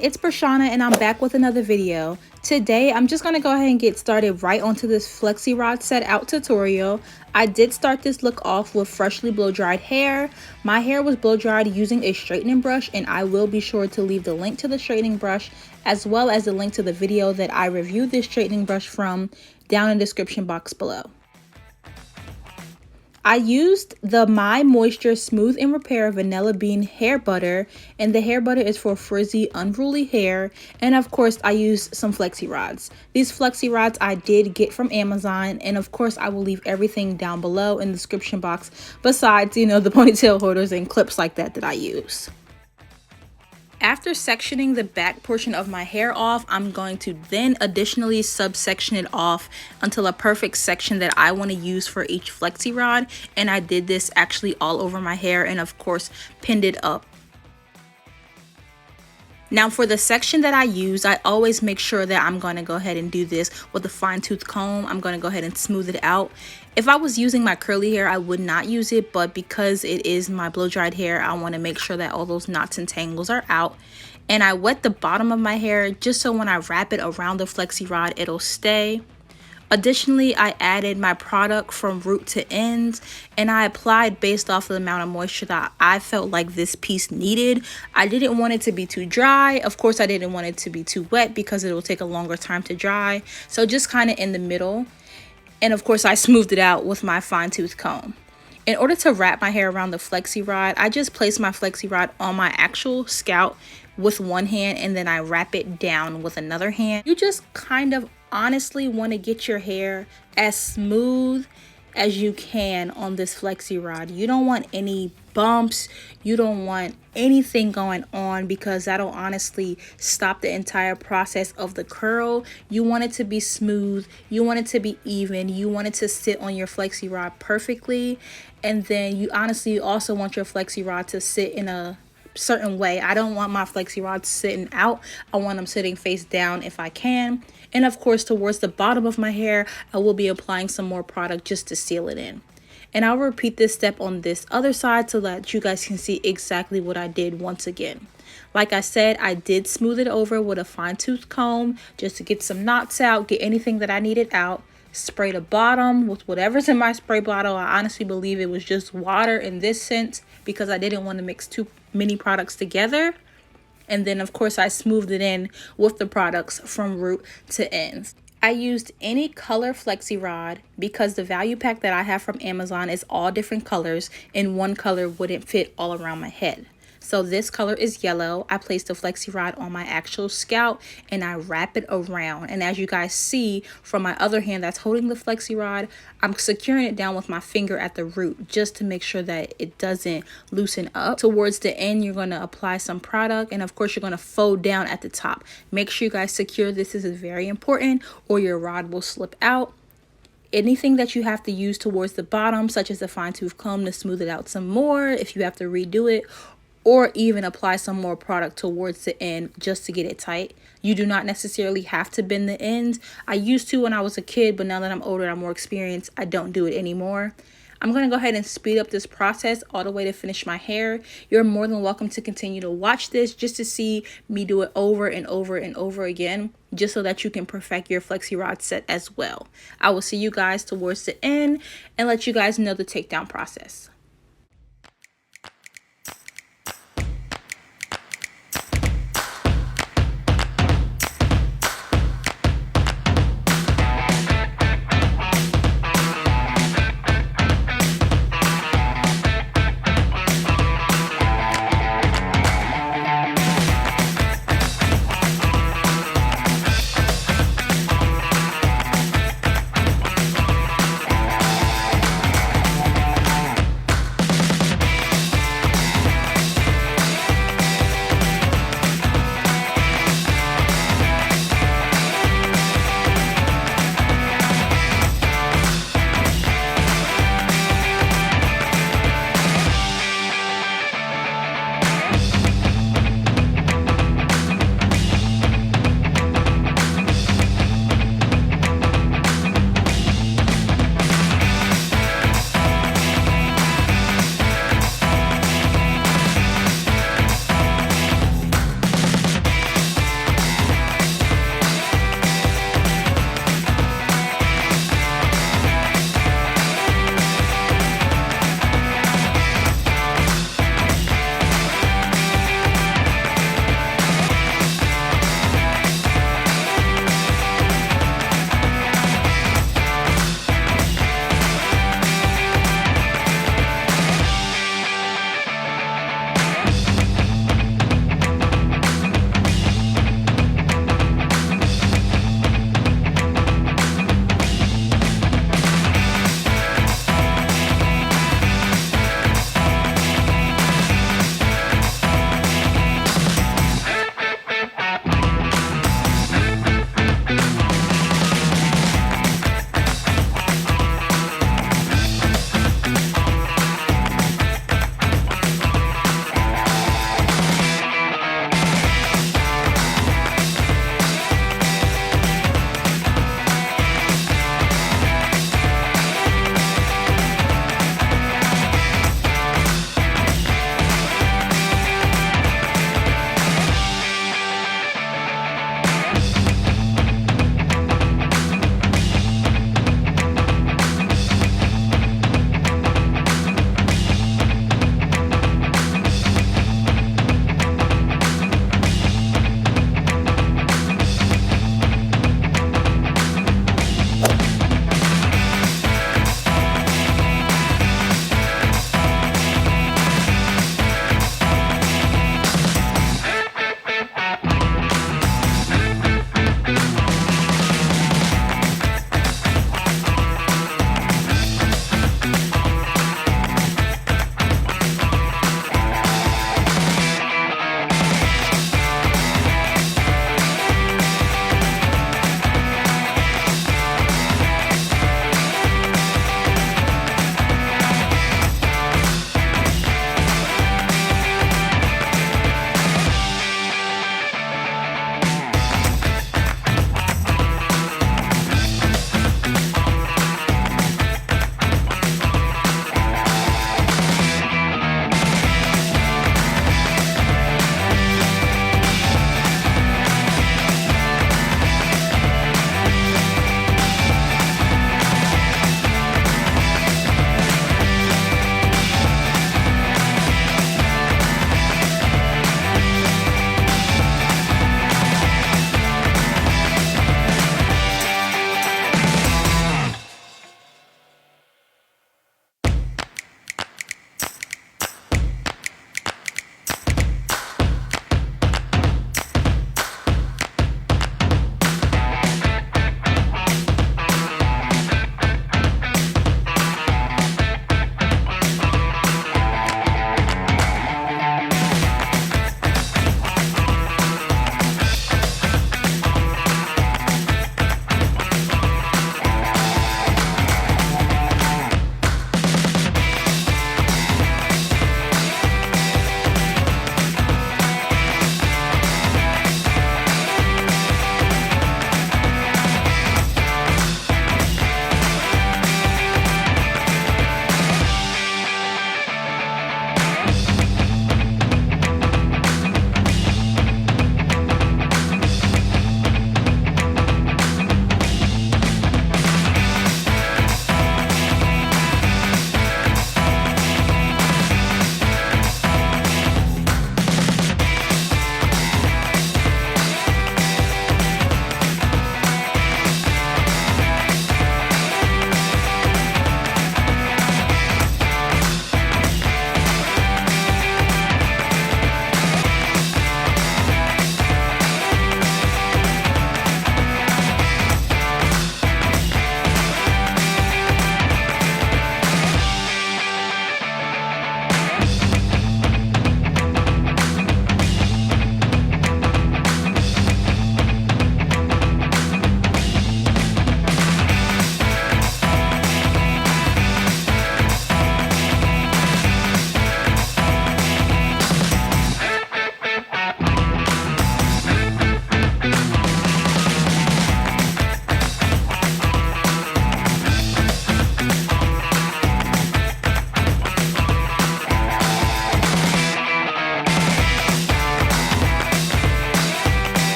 it's BraShannah and I'm back with another video. Today I'm just going to go ahead and get started right onto this Flexi rod set out tutorial. I did start this look off with freshly blow dried hair. My hair was blow dried using a straightening brush, and I will be sure to leave the link to the straightening brush as well as the link to the video that I reviewed this straightening brush from down in the description box below. I used the My Moisture Smooth and Repair Vanilla Bean hair butter, and the hair butter is for frizzy, unruly hair. And of course, I used some flexi rods. These flexi rods I did get from Amazon, and of course, I will leave everything down below in the description box besides, the ponytail holders and clips like that I use. After sectioning the back portion of my hair off, I'm going to then additionally subsection it off until a perfect section that I want to use for each flexi rod. And I did this actually all over my hair and of course pinned it up. Now for the section that I use, I always make sure that I'm going to go ahead and do this with a fine tooth comb. I'm going to go ahead and smooth it out. If I was using my curly hair, I would not use it, but because it is my blow dried hair, I want to make sure that all those knots and tangles are out. And I wet the bottom of my hair just so when I wrap it around the flexi rod, it'll stay. Additionally, I added my product from root to ends, and I applied based off of the amount of moisture that I felt like this piece needed. I didn't want it to be too dry. Of course, I didn't want it to be too wet because it will take a longer time to dry. So just kind of in the middle. And of course, I smoothed it out with my fine tooth comb. In order to wrap my hair around the flexi rod, I just place my flexi rod on my actual scalp with one hand, and then I wrap it down with another hand. You just kind of honestly want to get your hair as smooth as you can on this flexi rod. You don't want any bumps, you don't want anything going on because that'll honestly stop the entire process of the curl. You want it to be smooth, you want it to be even, you want it to sit on your flexi rod perfectly, and then you honestly also want your flexi rod to sit in a certain way. I don't want my flexi rods sitting out. I want them sitting face down if I can. And of course, towards the bottom of my hair, I will be applying some more product just to seal it in. And I'll repeat this step on this other side so that you guys can see exactly what I did once again. Like I said, I did smooth it over with a fine tooth comb just to get some knots out, get anything that I needed out. Spray the bottom with whatever's in my spray bottle. I honestly believe it was just water in this sense because I didn't want to mix too many products together. And then of course I smoothed it in with the products from root to ends. I used any color flexi rod because the value pack that I have from Amazon is all different colors, and one color wouldn't fit all around my head. So this color is yellow. I placed the flexi rod on my actual scalp and I wrap it around. And as you guys see from my other hand that's holding the flexi rod, I'm securing it down with my finger at the root just to make sure that it doesn't loosen up. Towards the end, you're going to apply some product, and of course you're going to fold down at the top. Make sure you guys secure this. This is very important or your rod will slip out. Anything that you have to use towards the bottom, such as a fine tooth comb to smooth it out some more if you have to redo it, or even apply some more product towards the end just to get it tight. You do not necessarily have to bend the ends. I used to when I was a kid, but now that I'm older, I'm more experienced, I don't do it anymore. I'm going to go ahead and speed up this process all the way to finish my hair. You're more than welcome to continue to watch this just to see me do it over and over and over again, just so that you can perfect your flexi rod set as well. I will see you guys towards the end and let you guys know the takedown process.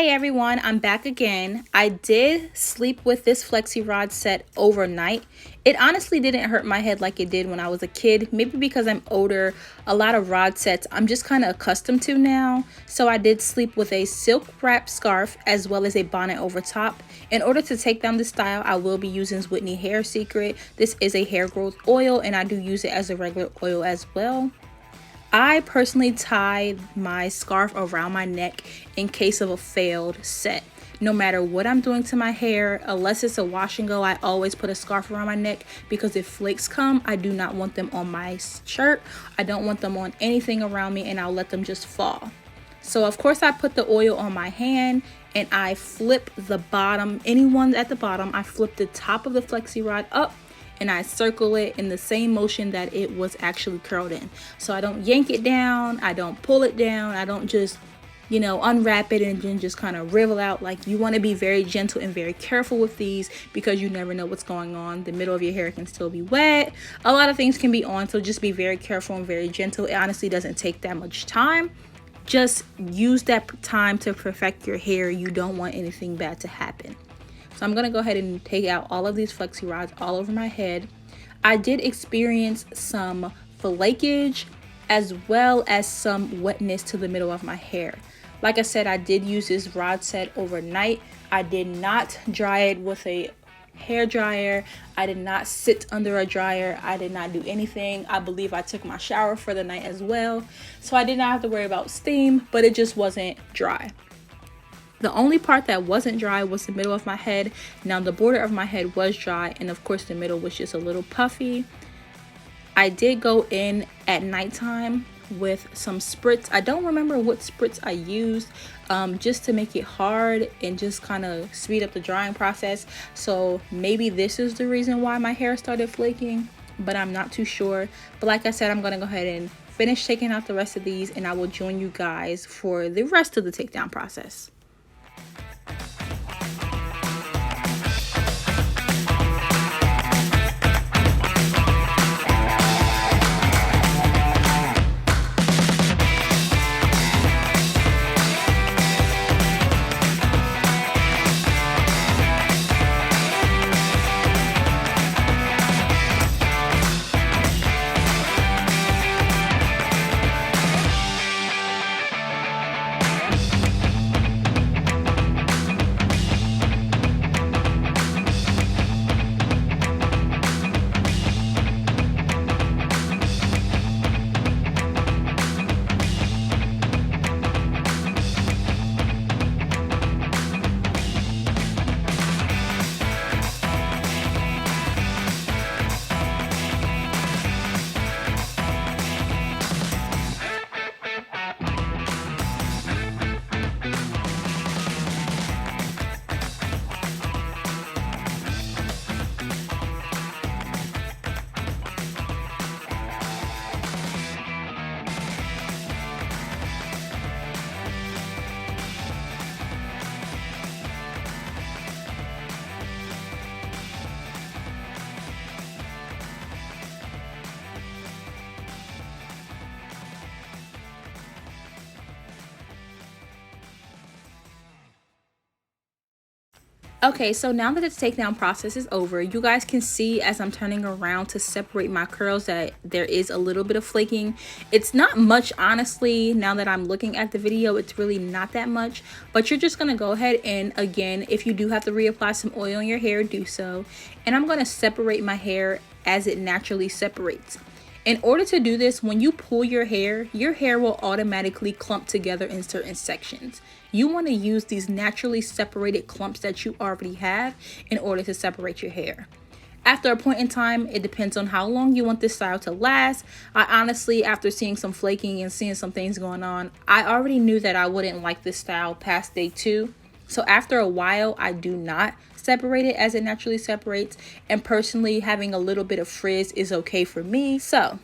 Hey everyone, I'm back again. I did sleep with this Flexi rod set overnight. It honestly didn't hurt my head like it did when I was a kid. Maybe because I'm older, a lot of rod sets I'm just kind of accustomed to now. So I did sleep with a silk wrap scarf as well as a bonnet over top. In order to take down this style, I will be using Whitney Hair Secret. This is a hair growth oil and I do use it as a regular oil as well. I personally tie my scarf around my neck in case of a failed set. No matter what I'm doing to my hair, unless it's a wash and go, I always put a scarf around my neck because if flakes come, I do not want them on my shirt. I don't want them on anything around me and I'll let them just fall. So of course I put the oil on my hand and I flip the bottom, anyone at the bottom, I flip the top of the Flexi rod up and I circle it in the same motion that it was actually curled in. So I don't yank it down, I don't pull it down, I don't just, unwrap it and then just kind of rivel out. Like, you want to be very gentle and very careful with these because you never know what's going on. The middle of your hair can still be wet. A lot of things can be on, so just be very careful and very gentle. It honestly doesn't take that much time. Just use that time to perfect your hair. You don't want anything bad to happen. So I'm going to go ahead and take out all of these Flexi rods all over my head. I did experience some flakage as well as some wetness to the middle of my hair. Like I said, I did use this rod set overnight. I did not dry it with a hair dryer. I did not sit under a dryer. I did not do anything. I believe I took my shower for the night as well. So I did not have to worry about steam, but it just wasn't dry. The only part that wasn't dry was the middle of my head. Now the border of my head was dry and of course the middle was just a little puffy. I did go in at nighttime with some spritz. I don't remember what spritz I used, just to make it hard and just kind of speed up the drying process. So maybe this is the reason why my hair started flaking, but I'm not too sure. But like I said, I'm going to go ahead and finish taking out the rest of these and I will join you guys for the rest of the takedown process. Okay, so now that the takedown process is over, you guys can see as I'm turning around to separate my curls that there is a little bit of flaking. It's not much, honestly. Now that I'm looking at the video, it's really not that much, but you're just gonna go ahead and, again, if you do have to reapply some oil in your hair, do so. And I'm gonna separate my hair as it naturally separates. In order to do this, when you pull your hair will automatically clump together in certain sections. You want to use these naturally separated clumps that you already have in order to separate your hair. After a point in time, it depends on how long you want this style to last. I honestly, after seeing some flaking and seeing some things going on, I already knew that I wouldn't like this style past day 2. So after a while, I do not separate it as it naturally separates, and personally having a little bit of frizz is okay for me. So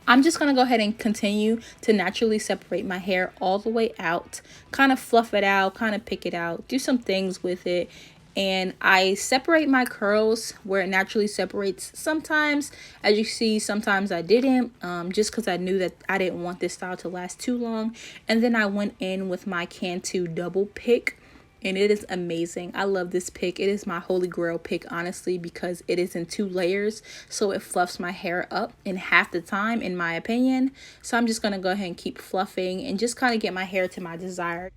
I'm just gonna go ahead and continue to naturally separate my hair all the way out, kind of fluff it out, kind of pick it out, do some things with it, and I separate my curls where it naturally separates. Sometimes, as you see, sometimes I didn't, just because I knew that I didn't want this style to last too long. And then I went in with my Cantu double pick, and it is amazing. I love this pick. It is my holy grail pick, honestly, because it is in 2 layers, so it fluffs my hair up in half the time, in my opinion. So I'm just gonna go ahead and keep fluffing and just kind of get my hair to my desired.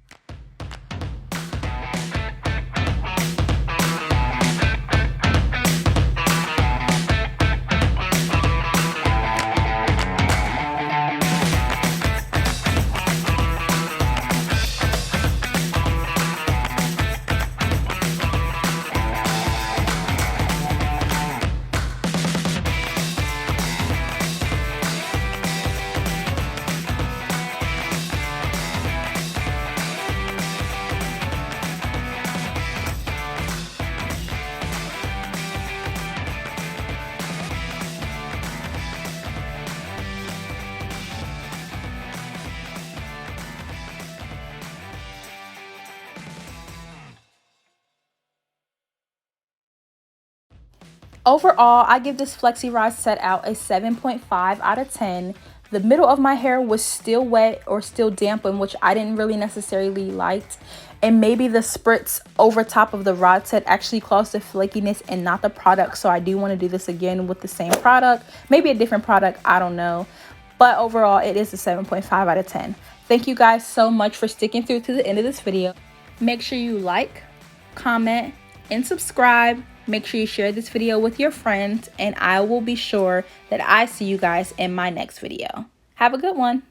Overall, I give this Flexi Rod set out a 7.5 out of 10. The middle of my hair was still wet or still damp, which I didn't really necessarily like. And maybe the spritz over top of the rod set actually caused the flakiness and not the product. So I do want to do this again with the same product. Maybe a different product, I don't know. But overall, it is a 7.5 out of 10. Thank you guys so much for sticking through to the end of this video. Make sure you like, comment, and subscribe. Make sure you share this video with your friends, and I will be sure that I see you guys in my next video. Have a good one.